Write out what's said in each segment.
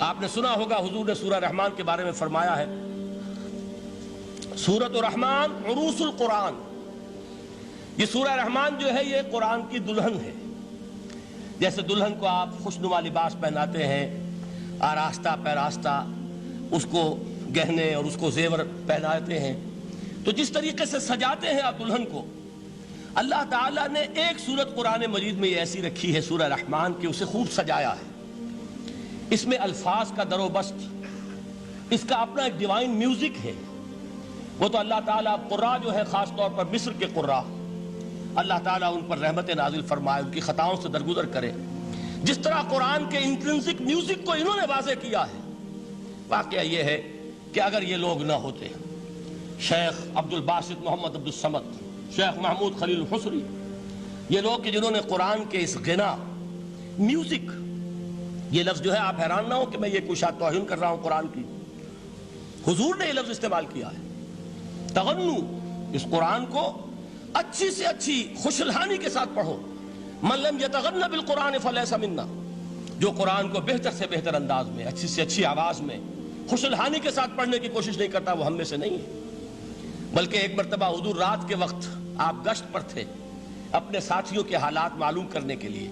آپ نے سنا ہوگا حضور نے سورہ رحمان کے بارے میں فرمایا ہے، سورۃ الرحمن عروس القرآن. یہ سورہ رحمان جو ہے یہ قرآن کی دلہن ہے. جیسے دلہن کو آپ خوشنما لباس پہناتے ہیں، آراستہ پیراستہ اس کو گہنے اور اس کو زیور پہناتے ہیں، تو جس طریقے سے سجاتے ہیں آپ دلہن کو، اللہ تعالیٰ نے ایک سورت قرآن مجید میں یہ ایسی رکھی ہے سورہ رحمان کہ اسے خوب سجایا ہے. اس میں الفاظ کا در و بست، اس کا اپنا ایک ڈیوائن میوزک ہے. وہ تو اللہ تعالیٰ قراء جو ہے خاص طور پر مصر کے قراء، اللہ تعالیٰ ان پر رحمت نازل فرمائے، ان کی خطاؤں سے درگزر کرے. جس طرح قرآن کے انٹرنسک میوزک کو انہوں نے واضح کیا ہے. واقعہ یہ ہے کہ اگر یہ لوگ نہ ہوتے، شیخ عبد الباسط محمد عبد الصمد، شیخ محمود خلیل الحصری، یہ لوگ کہ جنہوں نے قرآن کے اس غنا، میوزک، یہ لفظ جو ہے آپ حیران نہ ہو کہ میں یہ کوئی شاید توہین کر رہا ہوں قرآن کی، حضور نے یہ لفظ استعمال کیا ہے. تغنو، اس قرآن کو اچھی سے اچھی خوشلہانی کے ساتھ پڑھو. من لم یتغن بالقرآن فلیس منا، جو قرآن کو بہتر سے بہتر انداز میں، اچھی سے اچھی آواز میں، خوشلہانی کے ساتھ پڑھنے کی کوشش نہیں کرتا، وہ ہم میں سے نہیں ہے. بلکہ ایک مرتبہ حضور رات کے وقت آپ گشت پر تھے اپنے ساتھیوں کے حالات معلوم کرنے کے لیے.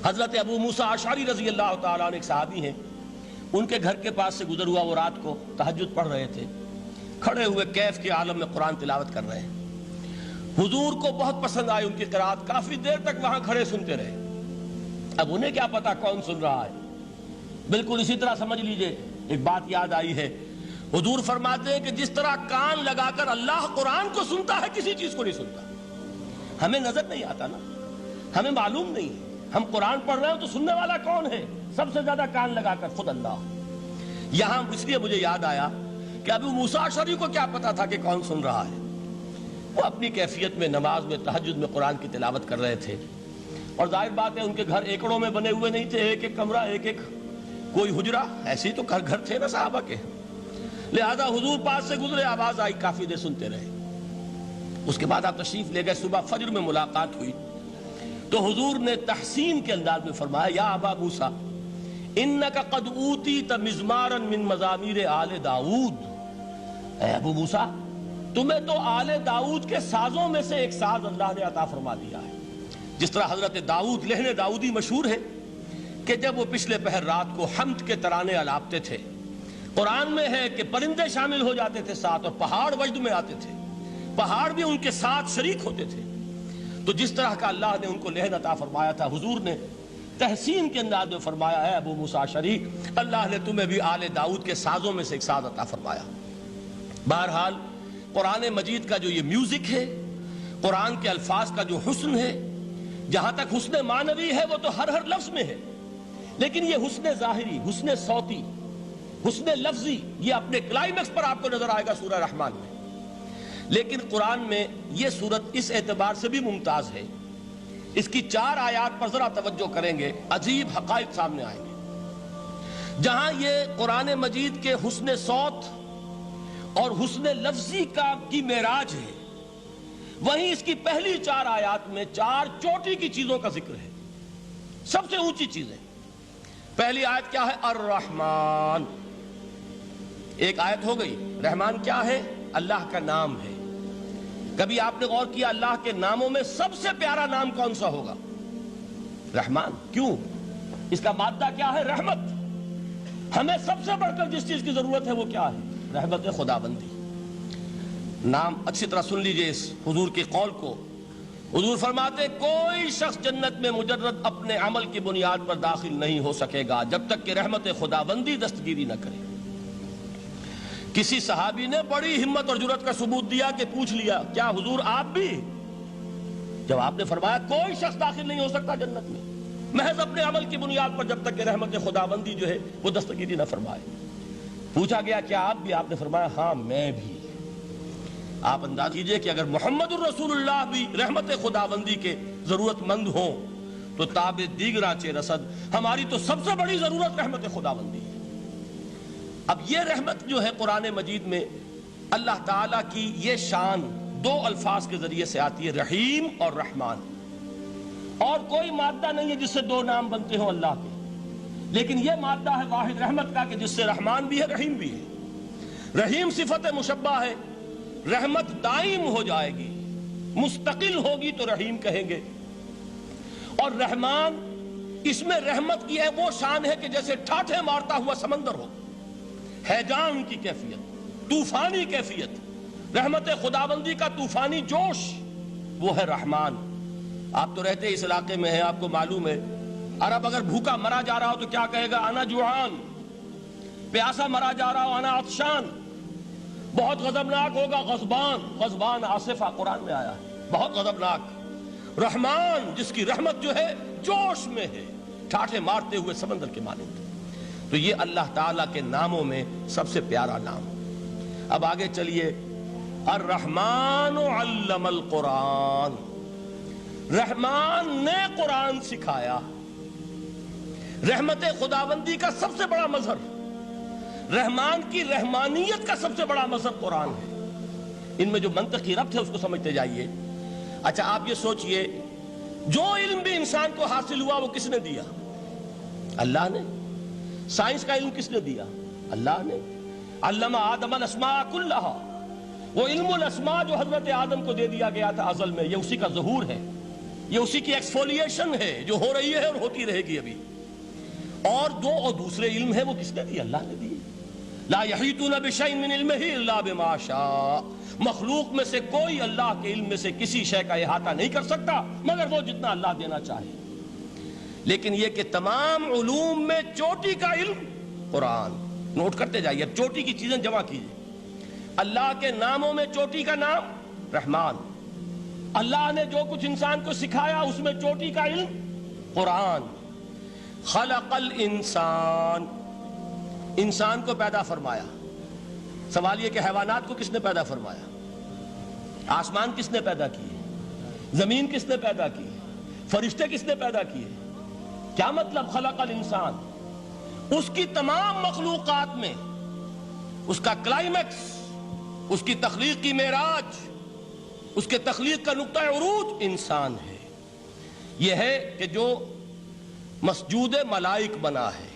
حضرت ابو موسیٰ اشعری رضی اللہ تعالیٰ عنہ ایک صحابی ہیں، ان کے گھر کے پاس سے گزر ہوا، وہ رات کو تہجد پڑھ رہے تھے، کھڑے ہوئے کیف کے عالم میں قرآن تلاوت کر رہے ہیں. حضور کو بہت پسند آئی ان کی قرات، کافی دیر تک وہاں کھڑے سنتے رہے. اب انہیں کیا پتا کون سن رہا ہے. بالکل اسی طرح سمجھ لیجئے ایک بات یاد آئی ہے، حضور فرماتے ہیں کہ جس طرح کان لگا کر اللہ قرآن کو سنتا ہے، کسی چیز کو نہیں سنتا. ہمیں نظر نہیں آتا نا، ہمیں معلوم نہیں ہے. ہم قرآن پڑھ رہے ہیں تو سننے والا کون ہے؟ سب سے زیادہ کان لگا کر خود اللہ. یہاں اس لیے مجھے یاد آیا کہ ابو موسیٰ اشعری کو کیا پتا تھا کہ کون سن رہا ہے. وہ اپنی کیفیت میں نماز میں تہجد میں قرآن کی تلاوت کر رہے تھے، اور ظاہر بات ہے ان کے گھر ایکڑوں میں بنے ہوئے نہیں تھے، ایک ایک کمرہ، ایک ایک کوئی حجرہ، ایسے ہی تو گھر تھے نا صحابہ کے. لہذا حضور پاس سے گزرے، آواز آئی، کافی دیر سنتے رہے. اس کے بعد آپ تشریف لے گئے، صبح فجر میں ملاقات ہوئی تو حضور نے تحسین کے انداز میں فرمایا، یا ابا موسیٰ انک قد اوتیت مزمارا من مزامیر آل داؤد. اے ابو موسیٰ، تمہیں تو آل داؤد کے سازوں میں سے ایک ساز اللہ نے عطا فرما دیا ہے. جس طرح حضرت داؤد، لہن داؤدی مشہور ہے کہ جب وہ پچھلے پہر رات کو حمد کے ترانے الاپتے تھے، قرآن میں ہے کہ پرندے شامل ہو جاتے تھے ساتھ، اور پہاڑ وجد میں آتے تھے، پہاڑ بھی ان کے ساتھ شریک ہوتے تھے. تو جس طرح کا اللہ نے ان کو لہن عطا فرمایا تھا، حضور نے تحسین کے انداز میں فرمایا ہے ابو موسیٰ اشعری، اللہ نے تمہیں بھی آل داؤد کے سازوں میں سے ایک ساز عطا فرمایا. بہرحال قرآن مجید کا جو یہ میوزک ہے، قرآن کے الفاظ کا جو حسن ہے، جہاں تک حسن معنوی ہے وہ تو ہر لفظ میں ہے، لیکن یہ حسن ظاہری، حسن صوتی، حسن لفظی، یہ اپنے کلائمیکس پر آپ کو نظر آئے گا سورہ رحمان میں. لیکن قرآن میں یہ سورت اس اعتبار سے بھی ممتاز ہے، اس کی 4 آیات پر ذرا توجہ کریں گے، عجیب حقائق سامنے آئیں گے. جہاں یہ قرآن مجید کے حسن صوت اور حسن لفظی کی معراج ہے، وہیں اس کی پہلی 4 آیات میں 4 چوٹی کی چیزوں کا ذکر ہے، سب سے اونچی چیزیں. پہلی آیت کیا ہے؟ الرحمن. ایک آیت ہو گئی. رحمان کیا ہے؟ اللہ کا نام ہے. کبھی آپ نے غور کیا اللہ کے ناموں میں سب سے پیارا نام کون سا ہوگا؟ رحمان. کیوں؟ اس کا مادہ کیا ہے؟ رحمت. ہمیں سب سے بڑھ کر جس چیز کی ضرورت ہے وہ کیا ہے؟ رحمت خداوندی. نام اچھی طرح سن لیجئے اس حضور کے قول کو. حضور فرماتے کوئی شخص جنت میں مجرد اپنے عمل کی بنیاد پر داخل نہیں ہو سکے گا جب تک کہ رحمت خداوندی دستگیری نہ کرے. کسی صحابی نے بڑی ہمت اور جرأت کا ثبوت دیا کہ پوچھ لیا، کیا حضور آپ بھی؟ جب آپ نے فرمایا کوئی شخص داخل نہیں ہو سکتا جنت میں محض اپنے عمل کی بنیاد پر جب تک کہ رحمت خداوندی جو ہے وہ دستگیری نہ فرمائے. پوچھا گیا کیا آپ بھی؟ آپ نے فرمایا ہاں میں بھی. آپ انداز کیجئے کہ اگر محمد الرسول اللہ بھی رحمت خداوندی کے ضرورت مند ہوں تو تاب دیگراں چے رسد، ہماری تو سب سے بڑی ضرورت رحمت خداوندی ہے. اب یہ رحمت جو ہے قرآن مجید میں اللہ تعالیٰ کی یہ شان 2 الفاظ کے ذریعے سے آتی ہے، رحیم اور رحمان. اور کوئی مادہ نہیں ہے جس سے 2 نام بنتے ہوں اللہ کے. لیکن یہ مادہ ہے واحد رحمت کا کہ جس سے رحمان بھی ہے رحیم بھی ہے۔ رحیم صفت مشبہ ہے، رحمت دائم ہو جائے گی، مستقل ہوگی تو رحیم کہیں گے، اور رحمان اس میں رحمت کی ہے وہ شان ہے کہ جیسے ٹھاٹھے مارتا ہوا سمندر ہو، ہیجان کی کیفیت، طوفانی کیفیت، رحمت خداوندی کا طوفانی جوش، وہ ہے رحمان۔ آپ تو رہتے اس علاقے میں ہیں، آپ کو معلوم ہے عرب اگر بھوکا مرا جا رہا ہو تو کیا کہے گا؟ انا جوعان۔ پیاسا مرا جا رہا ہو انا عطشان۔ بہت غضبناک ہوگا غضبان، غضبان آصفہ قرآن میں آیا ہے، بہت غضبناک۔ رحمان جس کی رحمت جو ہے جوش میں ہے، ٹھاٹھے مارتے ہوئے سمندر کے مانند۔ تو یہ اللہ تعالیٰ کے ناموں میں سب سے پیارا نام۔ اب آگے چلیے، الرحمن علم القرآن، رحمان نے قرآن سکھایا۔ رحمت خداوندی کا سب سے بڑا مظہر، رحمان کی رحمانیت کا سب سے بڑا مظہر قرآن ہے۔ ان میں جو منطقی ربط ہے اس کو سمجھتے جائیے۔ اچھا آپ یہ سوچئے، جو علم بھی انسان کو حاصل ہوا وہ کس نے دیا؟ اللہ نے۔ سائنس کا علم کس نے دیا؟ اللہ نے۔ علم آدم الاسماء کلہا، وہ علم الاسماء جو حضرت آدم کو دے دیا گیا تھا ازل میں، یہ اسی کا ظہور ہے، یہ اسی کی ایکسفولیشن ہے جو ہو رہی ہے اور ہوتی رہے گی ابھی۔ اور دوسرے علم ہے وہ کس نے دیے؟ اللہ نے دیے۔ لا یحیطون بشیء من علمہ الا بما شاء، مخلوق میں سے کوئی اللہ کے علم میں سے کسی شے کا احاطہ نہیں کر سکتا مگر وہ جتنا اللہ دینا چاہے۔ لیکن یہ کہ تمام علوم میں چوٹی کا علم قرآن، نوٹ کرتے جائیے، اب چوٹی کی چیزیں جمع کیجیے۔ اللہ کے ناموں میں چوٹی کا نام رحمان، اللہ نے جو کچھ انسان کو سکھایا اس میں چوٹی کا علم قرآن۔ خلق الانسان، انسان کو پیدا فرمایا۔ سوال یہ کہ حیوانات کو کس نے پیدا فرمایا؟ آسمان کس نے پیدا کیے؟ زمین کس نے پیدا کی؟ فرشتے کس نے پیدا کیے؟ کیا مطلب خلق الانسان؟ اس کی تمام مخلوقات میں اس کا کلائمیکس، اس کی تخلیق کی معراج، اس کے تخلیق کا نقطہ عروج انسان ہے۔ یہ ہے کہ جو مسجود ملائک بنا ہے۔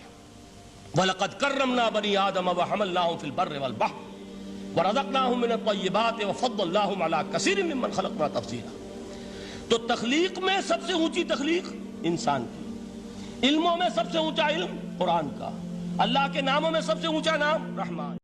وَلَقَدْ كَرَّمْنَا بَنِي آدَمَ وَحَمَلْنَاهُمْ فِي الْبَرِّ وَالْبَحْرِ وَرَزَقْنَاهُمْ مِنَ الطَّيِّبَاتِ وَفَضَّلْنَاهُمْ عَلَى كَثِيرٍ مِّمَّنْ خَلَقْنَا تَفْضِيلًا۔ تو تخلیق میں سب سے اونچی تخلیق انسان کی، علموں میں سب سے اونچا علم قرآن کا، اللہ کے ناموں میں سب سے اونچا نام رحمان۔